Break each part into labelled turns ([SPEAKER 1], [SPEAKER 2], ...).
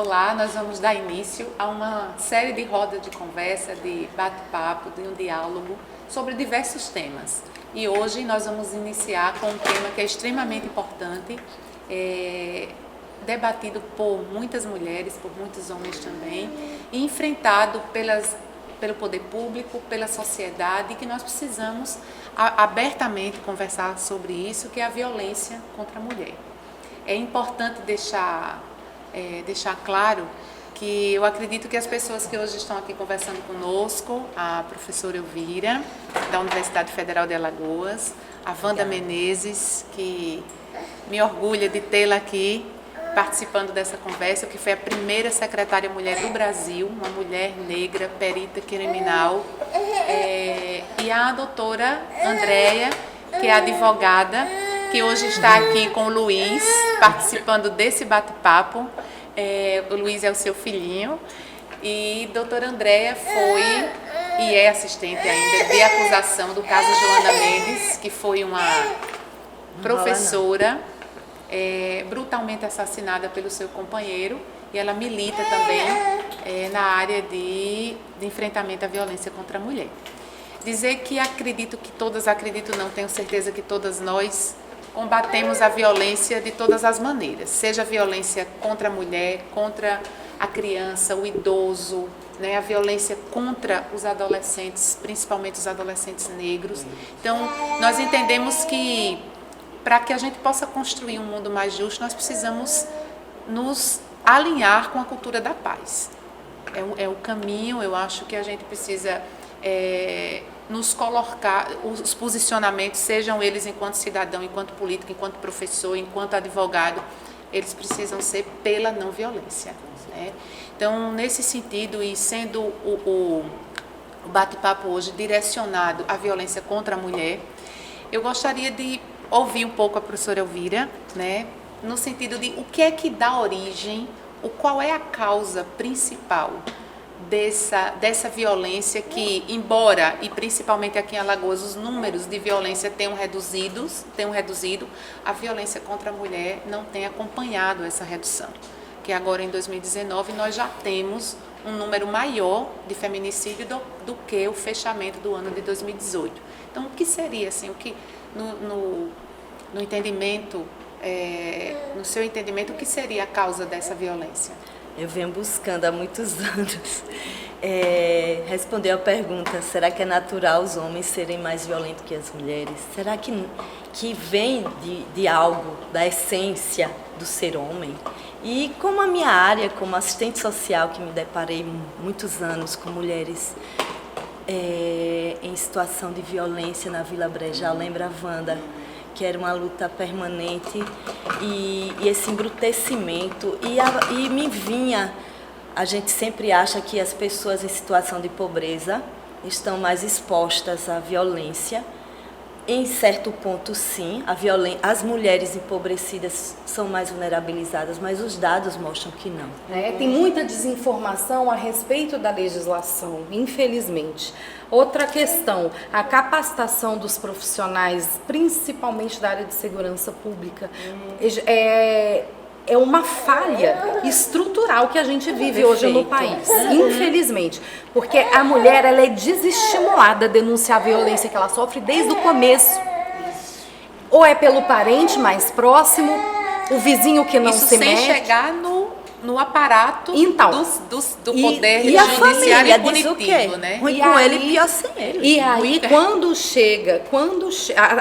[SPEAKER 1] Olá, nós vamos dar início a uma série de rodas de conversa, de bate-papo, de um diálogo sobre diversos temas. E hoje nós vamos iniciar com um tema que é extremamente importante, debatido por muitas mulheres, por muitos homens também, e enfrentado pelo poder público, pela sociedade, e que nós precisamos abertamente conversar sobre isso, que é a violência contra a mulher. É importante deixar claro que eu acredito que as pessoas que hoje estão aqui conversando conosco, a professora Elvira, da Universidade Federal de Alagoas, a Wanda Menezes, que me orgulha de tê-la aqui participando dessa conversa, que foi a primeira secretária mulher do Brasil, uma mulher negra, perita criminal, e a doutora Andréia, que é advogada, que hoje está aqui com o Luiz, participando desse bate-papo. O Luiz é o seu filhinho. E doutora Andréia foi e é assistente ainda de acusação do caso Joana Mendes, que foi uma professora brutalmente assassinada pelo seu companheiro. E ela milita também na área de enfrentamento à violência contra a mulher. Dizer que acredito não, tenho certeza que todas nós combatemos a violência de todas as maneiras, seja a violência contra a mulher, contra a criança, o idoso, né, a violência contra os adolescentes, principalmente os adolescentes negros. Então, nós entendemos que para que a gente possa construir um mundo mais justo, nós precisamos nos alinhar com a cultura da paz. É o caminho, eu acho que a gente precisa nos colocar, os posicionamentos, sejam eles enquanto cidadão, enquanto político, enquanto professor, enquanto advogado, eles precisam ser pela não violência, né? Então, nesse sentido, e sendo o bate-papo hoje direcionado à violência contra a mulher, eu gostaria de ouvir um pouco a professora Elvira, né, no sentido de o que é que dá origem, qual é a causa principal dessa violência que, embora, e principalmente aqui em Alagoas, os números de violência tenham reduzido, a violência contra a mulher não tem acompanhado essa redução. Que agora, em 2019, nós já temos um número maior de feminicídio do que o fechamento do ano de 2018. Então, o que seria, assim, no entendimento, no seu entendimento, o que seria a causa dessa violência?
[SPEAKER 2] Eu venho buscando há muitos anos responder a pergunta: será que é natural os homens serem mais violentos que as mulheres? Será que vem de algo, da essência do ser homem? E como a minha área, como assistente social, que me deparei muitos anos com mulheres em situação de violência na Vila Brejal, lembra a Wanda, que era uma luta permanente, e esse embrutecimento, e me vinha, a gente sempre acha que as pessoas em situação de pobreza estão mais expostas à violência. Em certo ponto, sim, as mulheres empobrecidas são mais vulnerabilizadas, mas os dados mostram que não.
[SPEAKER 3] Tem muita desinformação a respeito da legislação, infelizmente. Outra questão, a capacitação dos profissionais, principalmente da área de segurança pública, é uma falha estrutural que a gente vive hoje no país, infelizmente. Porque a mulher, ela é desestimulada a denunciar a violência que ela sofre desde o começo. Ou é pelo parente mais próximo, o vizinho que não se mete.
[SPEAKER 1] Isso sem chegar no aparato do poder
[SPEAKER 2] e a
[SPEAKER 1] judiciário
[SPEAKER 2] família
[SPEAKER 1] punitivo, né?
[SPEAKER 2] Ruim com ele, pior sem ele.
[SPEAKER 3] E aí,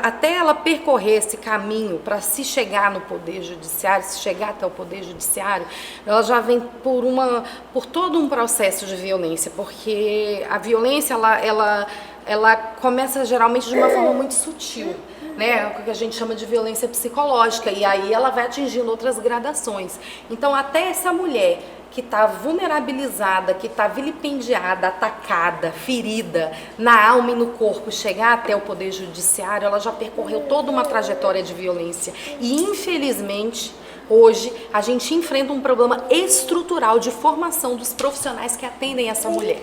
[SPEAKER 3] até ela percorrer esse caminho para se chegar no poder judiciário, se chegar até o poder judiciário, ela já vem por todo um processo de violência, porque a violência ela começa geralmente de uma forma muito sutil, né? O que a gente chama de violência psicológica, e aí ela vai atingindo outras gradações. Então, até essa mulher que está vulnerabilizada, que está vilipendiada, atacada, ferida na alma e no corpo, chegar até o poder judiciário, ela já percorreu toda uma trajetória de violência. E, infelizmente, hoje a gente enfrenta um problema estrutural de formação dos profissionais que atendem essa mulher.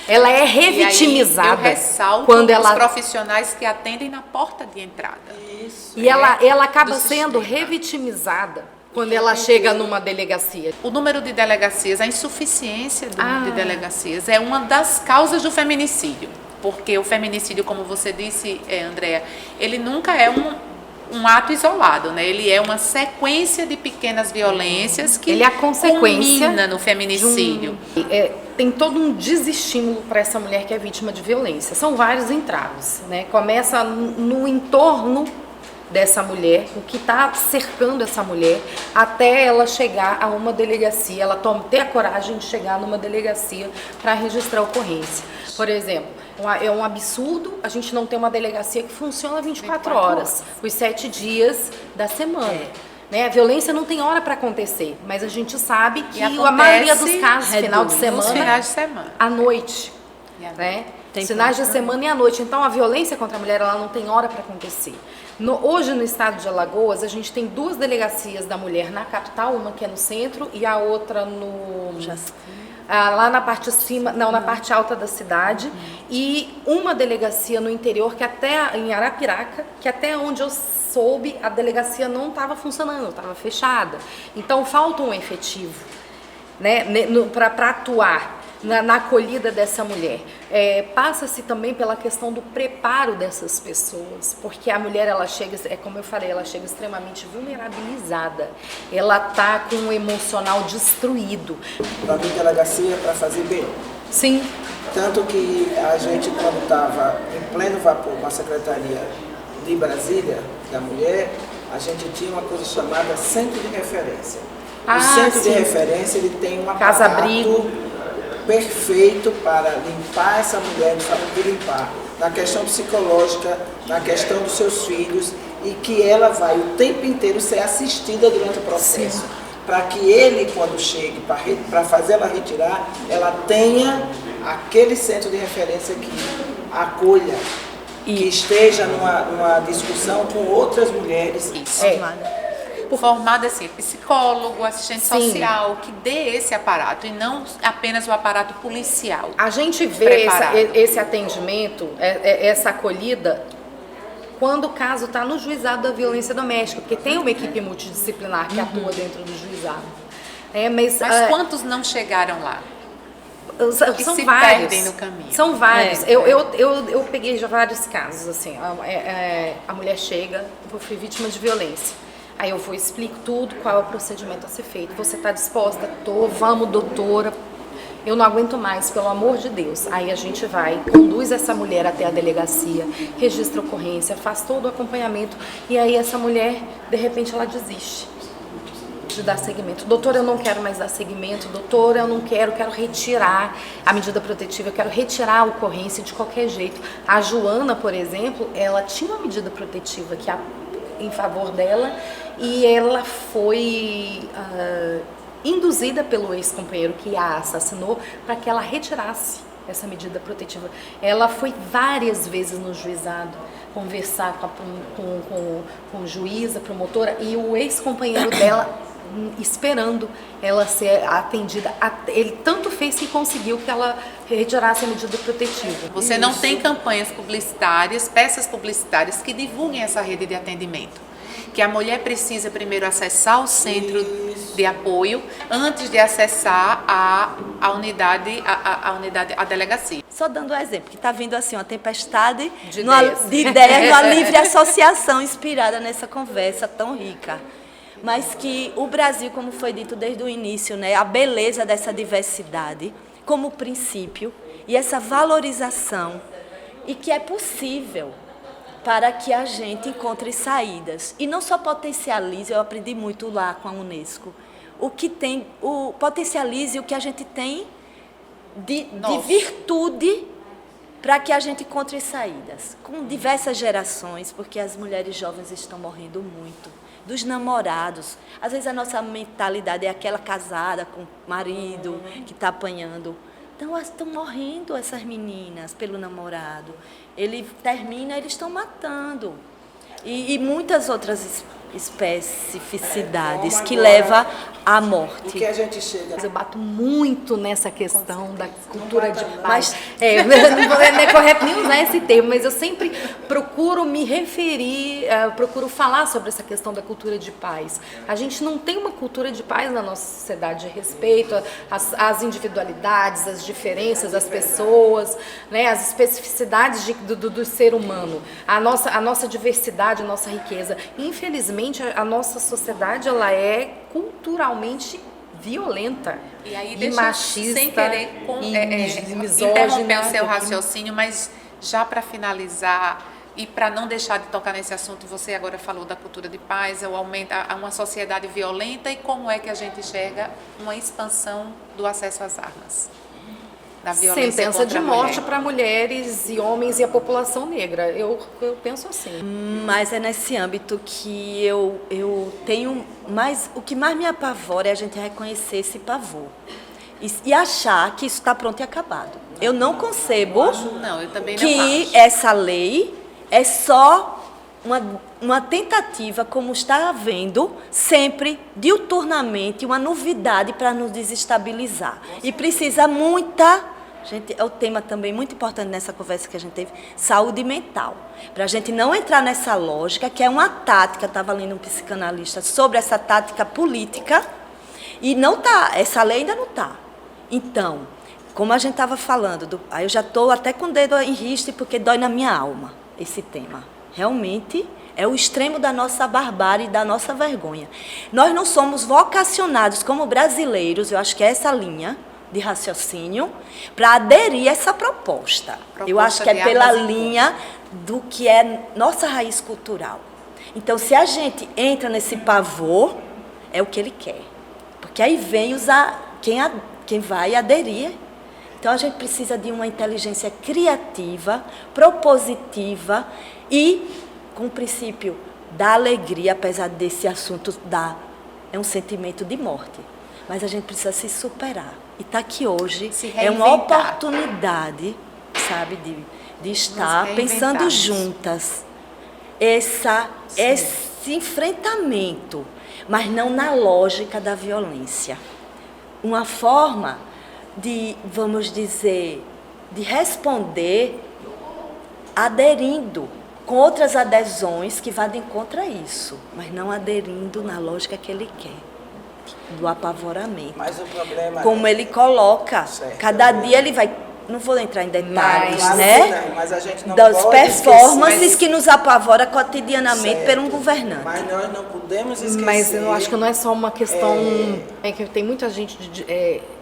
[SPEAKER 3] Ela é revitimizada.
[SPEAKER 1] Eu ressalto
[SPEAKER 3] quando ela...
[SPEAKER 1] os profissionais que atendem na porta de entrada.
[SPEAKER 3] Isso. E ela acaba sendo revitimizada Quando ela chega numa delegacia.
[SPEAKER 1] O número de delegacias, a insuficiência de delegacias é uma das causas do feminicídio. Porque o feminicídio, como você disse, Andréa, ele nunca é um ato isolado, né? Ele é uma sequência de pequenas violências que
[SPEAKER 3] ele é a consequência
[SPEAKER 1] culmina no feminicídio.
[SPEAKER 3] Tem todo um desestímulo para essa mulher que é vítima de violência. São vários entraves, né? Começa no entorno dessa mulher, o que está cercando essa mulher, até ela chegar a uma delegacia, ela ter a coragem de chegar numa delegacia para registrar a ocorrência. Por exemplo, é um absurdo a gente não ter uma delegacia que funciona 24 horas, os 7 dias da semana. Né? A violência não tem hora para acontecer, mas a gente sabe que a maioria dos casos, final de semana, à noite. Né? Finais de semana e à noite. Então, a violência contra a mulher ela não tem hora para acontecer. Hoje, no estado de Alagoas, a gente tem 2 delegacias da mulher na capital, uma que é no centro e a outra lá na parte de cima, na parte alta da cidade, e uma delegacia no interior, que até em Arapiraca, que até onde eu soube, a delegacia não estava funcionando, estava fechada. Então, falta um efetivo, né, para atuar na acolhida dessa mulher. Passa-se também pela questão do preparo dessas pessoas, porque a mulher, ela chega, como eu falei, ela chega extremamente vulnerabilizada, ela está com o emocional destruído.
[SPEAKER 4] Para vir delegacia para fazer bem.
[SPEAKER 3] Sim.
[SPEAKER 4] Tanto que a gente, quando estava em pleno vapor com a Secretaria de Brasília, da Mulher, a gente tinha uma coisa chamada Centro de Referência. O Centro de Referência, ele tem um
[SPEAKER 3] casa-abrigo
[SPEAKER 4] perfeito para limpar essa mulher, de forma de limpar, na questão psicológica, na questão dos seus filhos, e que ela vai o tempo inteiro ser assistida durante o processo, para que ele, quando chegue para fazer ela retirar, ela tenha aquele centro de referência que acolha, que esteja numa discussão com outras mulheres.
[SPEAKER 1] Formado assim, psicólogo, assistente social, que dê esse aparato e não apenas o aparato policial.
[SPEAKER 3] A gente vê esse atendimento, essa acolhida, quando o caso está no juizado da violência doméstica, porque tem uma equipe multidisciplinar que atua dentro do juizado. Mas
[SPEAKER 1] quantos não chegaram lá?
[SPEAKER 3] São vários.
[SPEAKER 1] Perdem no caminho.
[SPEAKER 3] São vários. Eu peguei já vários casos, assim, a mulher chega, eu fui vítima de violência. Aí eu vou, explico tudo, qual é o procedimento a ser feito. Você está disposta? Tô, vamos, doutora. Eu não aguento mais, pelo amor de Deus. Aí a gente vai, conduz essa mulher até a delegacia, registra a ocorrência, faz todo o acompanhamento. E aí essa mulher, de repente, ela desiste de dar seguimento. Doutora, eu não quero mais dar seguimento. Doutora, eu não quero retirar a medida protetiva, eu quero retirar a ocorrência de qualquer jeito. A Joana, por exemplo, ela tinha uma medida protetiva que em favor dela, e ela foi induzida pelo ex-companheiro que a assassinou para que ela retirasse essa medida protetiva. Ela foi várias vezes no juizado conversar com o juiz, a promotora, e o ex-companheiro dela esperando ela ser atendida. Ele tanto fez que conseguiu que ela retirasse a medida protetiva.
[SPEAKER 1] Você não tem campanhas publicitárias, peças publicitárias que divulguem essa rede de atendimento. Que a mulher precisa primeiro acessar o centro de apoio antes de acessar a unidade, a delegacia.
[SPEAKER 2] Só dando um exemplo, que está vindo assim uma tempestade de ideias, uma livre associação inspirada nessa conversa tão rica. Mas que o Brasil, como foi dito desde o início, né, a beleza dessa diversidade como princípio e essa valorização, e que é possível para que a gente encontre saídas. E não só potencialize, eu aprendi muito lá com a Unesco, potencialize o que a gente tem de virtude para que a gente encontre saídas. Com diversas gerações, porque as mulheres jovens estão morrendo muito. Dos namorados. Às vezes a nossa mentalidade é aquela casada com o marido que está apanhando. Então, estão morrendo essas meninas pelo namorado. Ele termina, eles estão matando. E muitas outras especificidades que leva à
[SPEAKER 4] O
[SPEAKER 2] morte.
[SPEAKER 4] que a gente chega...
[SPEAKER 3] Eu bato muito nessa questão da cultura de
[SPEAKER 4] Não
[SPEAKER 3] paz. Não é correto nem usar esse termo, mas eu sempre procuro me referir, procuro falar sobre essa questão da cultura de paz. A gente não tem uma cultura de paz na nossa sociedade, de respeito às individualidades, às diferenças das pessoas, né, as especificidades do ser humano, a nossa diversidade, a nossa riqueza. Infelizmente, a nossa sociedade ela é culturalmente violenta
[SPEAKER 1] E aí,
[SPEAKER 3] e
[SPEAKER 1] deixa
[SPEAKER 3] machista,
[SPEAKER 1] sem querer
[SPEAKER 3] misógina,
[SPEAKER 1] interromper o seu raciocínio, mas já para finalizar e para não deixar de tocar nesse assunto, você agora falou da cultura de paz, o aumento a uma sociedade violenta e como é que a gente enxerga uma expansão do acesso às armas, da violência
[SPEAKER 3] sentença
[SPEAKER 1] contra
[SPEAKER 3] de
[SPEAKER 1] a
[SPEAKER 3] morte
[SPEAKER 1] mulher.
[SPEAKER 3] para mulheres e homens e a população negra. Eu penso assim.
[SPEAKER 2] Mas é nesse âmbito que eu tenho mais... O que mais me apavora é a gente reconhecer esse pavor. E achar que isso está pronto e acabado. Eu não concebo
[SPEAKER 1] Não, eu também não
[SPEAKER 2] que
[SPEAKER 1] acho.
[SPEAKER 2] essa lei é só uma tentativa, como está havendo sempre, diuturnamente, uma novidade para nos desestabilizar. E precisa gente, é o tema também muito importante nessa conversa que a gente teve, saúde mental. Para a gente não entrar nessa lógica, que é uma tática, estava lendo um psicanalista sobre essa tática política, e não está, essa lei ainda não está. Então, como a gente estava falando, aí eu já estou até com o dedo em riste, porque dói na minha alma esse tema. Realmente é o extremo da nossa barbárie e da nossa vergonha. Nós não somos vocacionados como brasileiros, eu acho que é essa linha de raciocínio, para aderir a essa proposta. Eu acho que é pela linha do que é nossa raiz cultural. Então, se a gente entra nesse pavor, é o que ele quer. Porque aí vem quem vai aderir. Então, a gente precisa de uma inteligência criativa, propositiva e com o princípio da alegria, apesar desse assunto é um sentimento de morte. Mas a gente precisa se superar. E estar aqui hoje é uma oportunidade, sabe, de estar pensando juntas esse enfrentamento, mas não na lógica da violência. Uma forma de, vamos dizer, de responder aderindo com outras adesões que vão de encontro a isso, mas não aderindo na lógica que ele quer, do apavoramento.
[SPEAKER 4] Mas o problema
[SPEAKER 2] como ele coloca,
[SPEAKER 4] certo,
[SPEAKER 2] cada dia ele vai, não vou entrar em detalhes,
[SPEAKER 4] Claro
[SPEAKER 2] né?
[SPEAKER 4] que não, mas a gente não
[SPEAKER 2] Das
[SPEAKER 4] pode
[SPEAKER 2] performances
[SPEAKER 4] esquecer.
[SPEAKER 2] que nos apavora cotidianamente
[SPEAKER 4] Certo.
[SPEAKER 2] por um governante.
[SPEAKER 4] Mas nós não podemos esquecer.
[SPEAKER 3] Mas eu acho que não é só uma questão. É que tem muita gente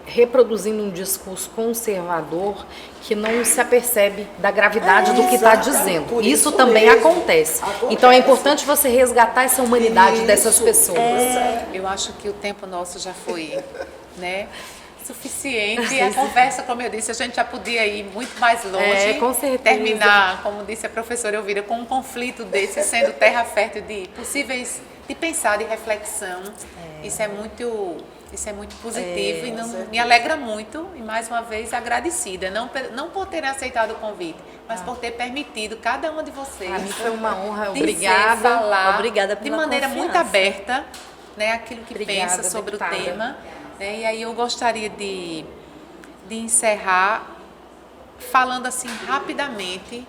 [SPEAKER 3] reproduzindo um discurso conservador que não se apercebe da gravidade do que está dizendo.
[SPEAKER 4] Por
[SPEAKER 3] Isso
[SPEAKER 4] isso
[SPEAKER 3] também
[SPEAKER 4] mesmo.
[SPEAKER 3] acontece. Então é importante você resgatar essa humanidade dessas pessoas.
[SPEAKER 1] Eu acho que o tempo nosso já foi, né, suficiente. A conversa, como eu disse, a gente já podia ir muito mais longe.
[SPEAKER 3] Com certeza.
[SPEAKER 1] Terminar, como disse a professora Elvira, com um conflito desse sendo terra fértil de possíveis, de pensar, de reflexão. Isso é muito positivo e me alegra muito. E mais uma vez agradecida, não por terem aceitado o convite, mas por ter permitido cada uma de vocês.
[SPEAKER 3] Para mim foi uma honra.
[SPEAKER 1] dizer,
[SPEAKER 3] Obrigada.
[SPEAKER 1] falar
[SPEAKER 2] Obrigada
[SPEAKER 1] de
[SPEAKER 2] pela
[SPEAKER 1] maneira muito
[SPEAKER 2] confiança.
[SPEAKER 1] aberta, né, aquilo que
[SPEAKER 3] Obrigada,
[SPEAKER 1] pensa sobre
[SPEAKER 3] deputada.
[SPEAKER 1] o tema. Né, e aí eu gostaria de encerrar falando assim rapidamente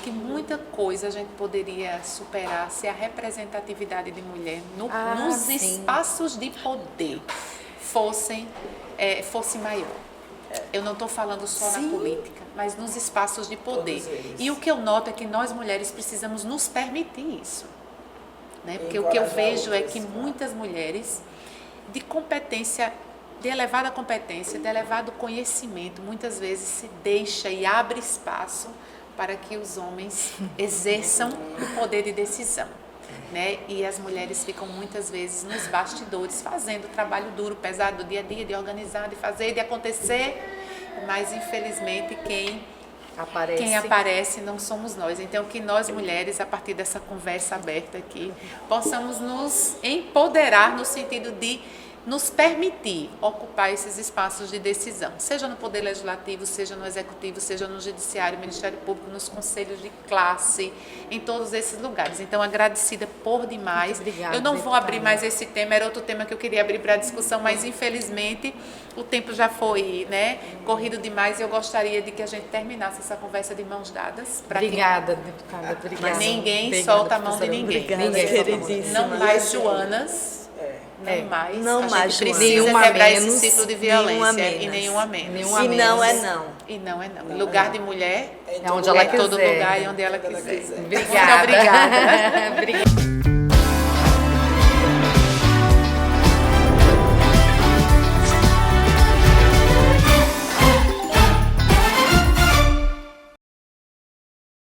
[SPEAKER 1] que muita coisa a gente poderia superar se a representatividade de mulher nos
[SPEAKER 3] sim.
[SPEAKER 1] espaços de poder fosse maior. Eu não estou falando só na política, mas nos espaços de poder. E o que eu noto é que nós mulheres precisamos nos permitir isso. Né? Porque o que eu vejo é que muitas mulheres de competência, de elevada competência, de elevado conhecimento, muitas vezes se deixa e abre espaço para que os homens exerçam o poder de decisão. Né? E as mulheres ficam muitas vezes nos bastidores fazendo trabalho duro, pesado do dia a dia, de organizar, de fazer, de acontecer, mas infelizmente quem aparece não somos nós. Então que nós mulheres, a partir dessa conversa aberta aqui, possamos nos empoderar no sentido de nos permitir ocupar esses espaços de decisão, seja no Poder Legislativo, seja no Executivo, seja no Judiciário, Ministério Público, nos conselhos de classe, em todos esses lugares. Então, agradecida por demais.
[SPEAKER 3] Obrigada,
[SPEAKER 1] eu não vou abrir mais esse tema, era outro tema que eu queria abrir para a discussão, mas infelizmente o tempo já foi, né, corrido demais e eu gostaria de que a gente terminasse essa conversa de mãos dadas.
[SPEAKER 3] Obrigada, deputada. Obrigada.
[SPEAKER 1] Mas ninguém
[SPEAKER 2] Obrigada,
[SPEAKER 1] solta a mão de
[SPEAKER 2] professora.
[SPEAKER 1] ninguém.
[SPEAKER 2] Obrigada,
[SPEAKER 3] Ninguém
[SPEAKER 2] queridíssima.
[SPEAKER 1] Não mais Joanas. Não mais.
[SPEAKER 2] Não
[SPEAKER 1] a
[SPEAKER 2] mais
[SPEAKER 1] gente
[SPEAKER 2] Joanas.
[SPEAKER 1] precisa
[SPEAKER 3] Nenhuma
[SPEAKER 1] quebrar
[SPEAKER 3] menos,
[SPEAKER 1] esse ciclo de
[SPEAKER 2] nenhuma
[SPEAKER 1] violência.
[SPEAKER 2] menos.
[SPEAKER 1] E nenhuma menos.
[SPEAKER 3] Nenhuma
[SPEAKER 2] E não é
[SPEAKER 3] menos.
[SPEAKER 2] não.
[SPEAKER 1] E não é não. Lugar de mulher
[SPEAKER 3] É onde ela
[SPEAKER 1] é todo
[SPEAKER 3] quiser.
[SPEAKER 1] lugar e onde ela
[SPEAKER 4] Onde ela
[SPEAKER 1] quiser.
[SPEAKER 4] quiser.
[SPEAKER 3] Obrigada.
[SPEAKER 1] Muito obrigada.
[SPEAKER 3] Obrigada.